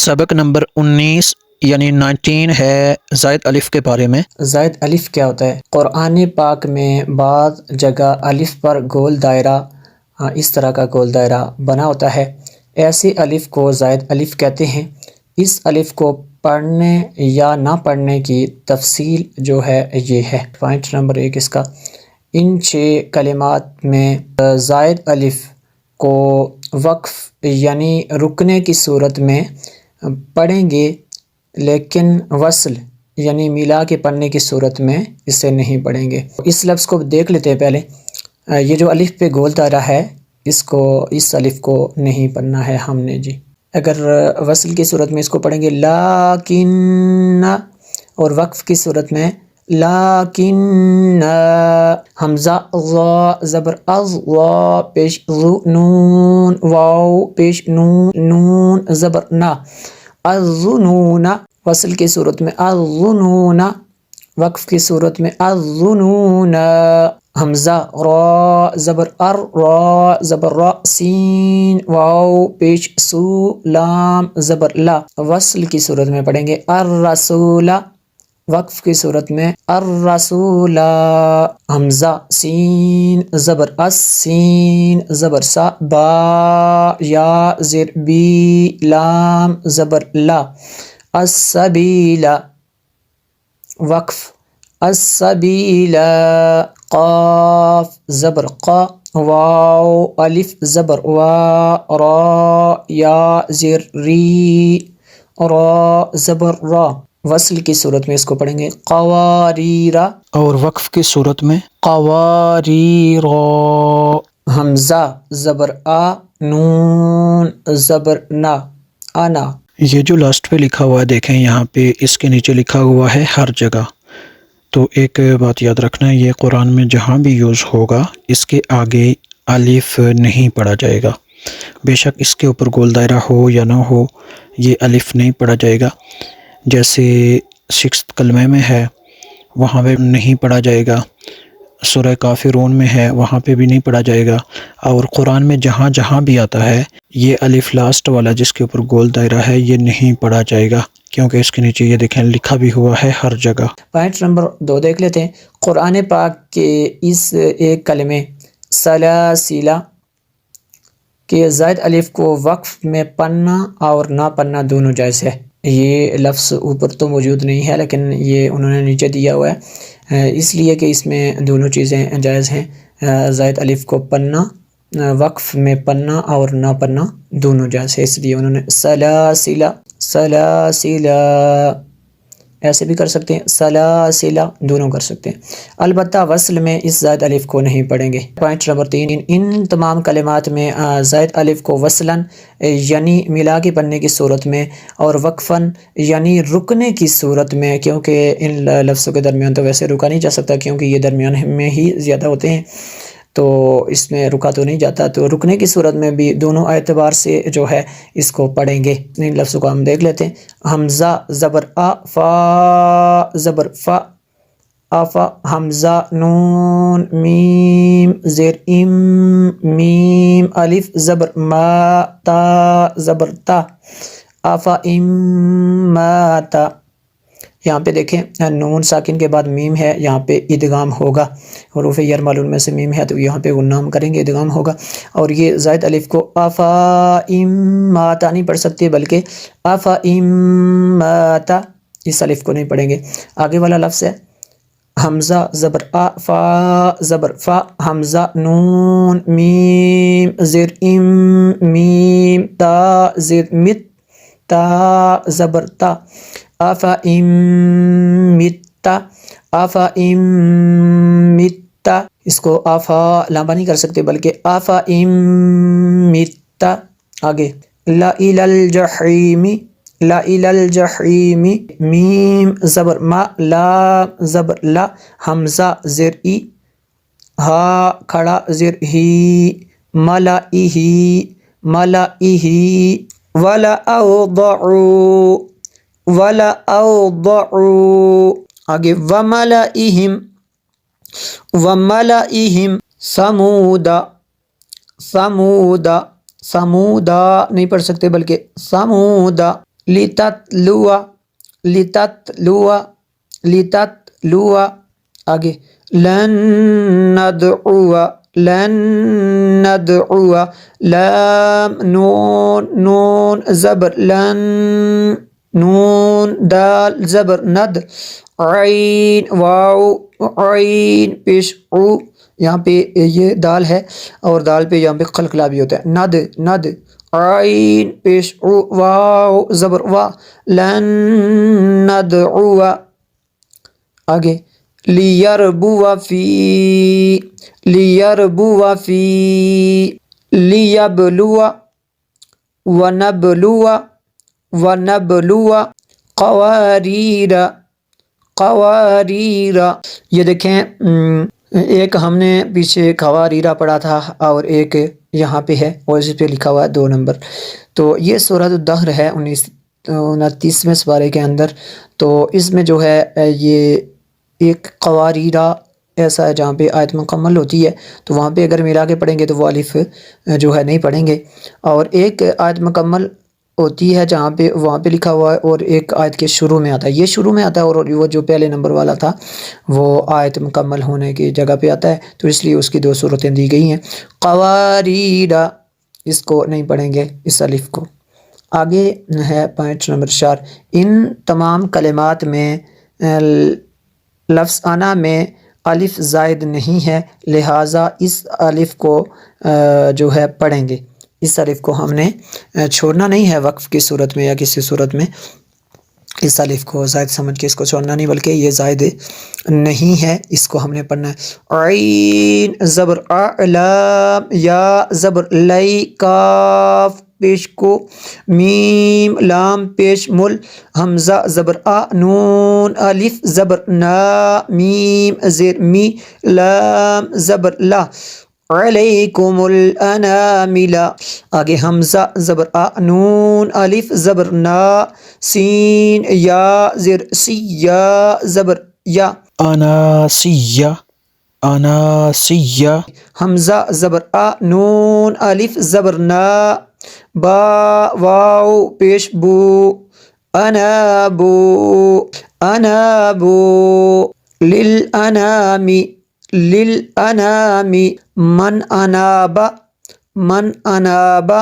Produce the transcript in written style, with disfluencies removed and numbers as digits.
سبق نمبر 19 یعنی 19 ہے زائد الف کے بارے میں۔ زائد الف کیا ہوتا ہے؟ قرآن پاک میں بعض جگہ الف پر گول دائرہ اس طرح کا گول دائرہ بنا ہوتا ہے، ایسے الف کو زائد الف کہتے ہیں۔ اس الف کو پڑھنے یا نہ پڑھنے کی تفصیل جو ہے یہ ہے۔ پوائنٹ نمبر 1 اس کا، ان 6 کلمات میں زائد الف کو وقف یعنی رکنے کی صورت میں پڑھیں گے، لیکن وصل یعنی ملا کے پڑھنے کی صورت میں اسے نہیں پڑھیں گے۔ اس لفظ کو دیکھ لیتے ہیں پہلے۔ یہ جو الف پہ گول دائرہ ہے اس الف کو نہیں پڑھنا ہے ہم نے جی۔ اگر وصل کی صورت میں اس کو پڑھیں گے لیکن، اور وقف کی صورت میں لیکن، حمزہ غا زبر از وا پیش ذو نون واو پیش نون نون زبر نا الظنون، وصل کی صورت میں الظنون، وقف کی صورت میں الظنون، حمزہ را زبر ار را زبر را سین واو پیش سو لام زبر لا، وصل کی صورت میں پڑھیں گے الرسول، وقف کی صورت میں الرسول، حمزہ سین زبر اس سین زبر سا با یا زیر بی لام زبر لا، السبیل، وقف السبیل، قاف زبر قا واو الف زبر وا را یا زیر ری را زبر را، وصل کی صورت میں اس کو پڑھیں گے قواریرا، اور وقف کی صورت میں قواریرا، حمزہ زبر آ نون زبر نا انا۔ یہ جو لاسٹ پہ لکھا ہوا ہے دیکھیں، یہاں پہ اس کے نیچے لکھا ہوا ہے ہر جگہ، تو ایک بات یاد رکھنا ہے، یہ قرآن میں جہاں بھی یوز ہوگا اس کے آگے الف نہیں پڑھا جائے گا، بے شک اس کے اوپر گول دائرہ ہو یا نہ ہو، یہ الف نہیں پڑھا جائے گا۔ جیسے 6 کلمے میں ہے وہاں پہ نہیں پڑھا جائے گا، سورہ کافرون میں ہے وہاں پہ بھی نہیں پڑھا جائے گا، اور قرآن میں جہاں جہاں بھی آتا ہے یہ الف لاسٹ والا جس کے اوپر گول دائرہ ہے یہ نہیں پڑھا جائے گا، کیونکہ اس کے نیچے یہ دیکھیں لکھا بھی ہوا ہے ہر جگہ۔ پوائنٹ نمبر 2 دیکھ لیتے ہیں۔ قرآن پاک کے اس ایک کلمے سلاسلہ کے زائد الف کو وقف میں پڑھنا اور نہ پڑھنا دونوں جائز ہے۔ یہ لفظ اوپر تو موجود نہیں ہے لیکن یہ انہوں نے نیچے دیا ہوا ہے، اس لیے کہ اس میں دونوں چیزیں جائز ہیں، زائد الف کو پڑھنا، وقف میں پڑھنا اور نہ پڑھنا دونوں جائز ہے، اس لیے انہوں نے سلاسلہ سلاسلہ ایسے بھی کر سکتے ہیں، سلاسلہ دونوں کر سکتے ہیں، البتہ وصل میں اس زائد الف کو نہیں پڑھیں گے۔ پوائنٹ نمبر 3، ان تمام کلمات میں زائد الف کو وصلاً یعنی ملا کے پڑھنے کی صورت میں اور وقفاً یعنی رکنے کی صورت میں، کیونکہ ان لفظوں کے درمیان تو ویسے رکا نہیں جا سکتا کیونکہ یہ درمیان میں ہی زیادہ ہوتے ہیں، تو اس میں رکا تو نہیں جاتا، تو رکنے کی صورت میں بھی دونوں اعتبار سے جو ہے اس کو پڑھیں گے۔ ان لفظوں کو ہم دیکھ لیتے ہیں۔ حمزہ زبر آ فا زبر فا آفا، حمزہ نون میم زیر ام میم الف زبر ما تا زبر تا آفا ام ما تا، یہاں پہ دیکھیں نون ساکن کے بعد میم ہے، یہاں پہ ادغام ہوگا، حروف یرملون میں سے میم ہے تو یہاں پہ غنام کریں گے، ادغام ہوگا، اور یہ زائد الف کو آفا ام ماتا نہیں پڑھ سکتے بلکہ آفا ام ماتا، اس الف کو نہیں پڑھیں گے۔ آگے والا لفظ ہے حمزہ زبر آ فا زبر فا، حمزہ نون میم زیر ام میم تا زیر مت تا زبر تا آفا ام متا آفا ام متا، اس کو آفا لمبا نہیں کر سکتے بلکہ آفا ام متا۔ آگے لا الی الجحیم لا الی الجحیم، میم زبر ما لا زبر لا، حمزہ زیر ای ہا کھڑا زیر ہی ملائہی ملائہی، ولا اوضعوا ولا اوضعوا، آگے وملئہم وملئہم، سمودا سمودا سمودا نہیں پڑھ سکتے بلکہ سمودا، لتتلوا لتتلوا لتتلوا آگے لن ندعو لن ندعو لام نون نون زبر لن نون دال زبر ند عین واو عین پیش او یہاں پہ یہ دال ہے اور دال پہ یہاں پہ قلقلہ بھی ہوتا ہے ند ند عین پیش او واو زبر وا لن ندعو آگے لیربو فی لیربو فی لیبلو ونبلو ونبلو قواریر قواریر یہ دیکھیں ایک ہم نے پیچھے قواریرہ پڑھا تھا اور ایک یہاں پہ ہے اور اس پہ لکھا ہوا ہے 2 نمبر. تو یہ سورۃ الدہر ہے 29ویں سپارے کے اندر. تو اس میں جو ہے یہ ایک قواریرہ ایسا ہے جہاں پہ آیت مکمل ہوتی ہے تو وہاں پہ اگر ملا کے پڑھیں گے تو وہ الف جو ہے نہیں پڑھیں گے. اور ایک آیت مکمل ہوتی ہے جہاں پہ وہاں پہ لکھا ہوا ہے اور ایک آیت کے شروع میں آتا ہے. یہ شروع میں آتا ہے اور وہ جو پہلے نمبر والا تھا وہ آیت مکمل ہونے کی جگہ پہ آتا ہے تو اس لیے اس کی 2 صورتیں دی گئی ہیں. قواریرہ اس کو نہیں پڑھیں گے اس الف کو. آگے ہے پوائنٹ نمبر 4. ان تمام کلمات میں لفظ انا میں الف زائد نہیں ہے لہٰذا اس الف کو جو ہے پڑھیں گے. اس الف کو ہم نے چھوڑنا نہیں ہے وقف کی صورت میں یا کسی صورت میں. اس الف کو زائد سمجھ کے اس کو چھوڑنا نہیں بلکہ یہ زائد نہیں ہے اس کو ہم نے پڑھنا ہے. عین زبر لام یا زبر لی کاف پیش کو میم لام پیش مل حمزہ زبر نون الف زبر نا میم زیر می لام زبر لا علیکم الانامل. آگے حمزہ زبر نون الف زبر نا سین یا زیر سی یا زبر یا اناسیہ اناسیہ حمزہ زبر نون الف زبر نا با واو پیش بو انابو انابو للانامی للانامی من انابا من انابا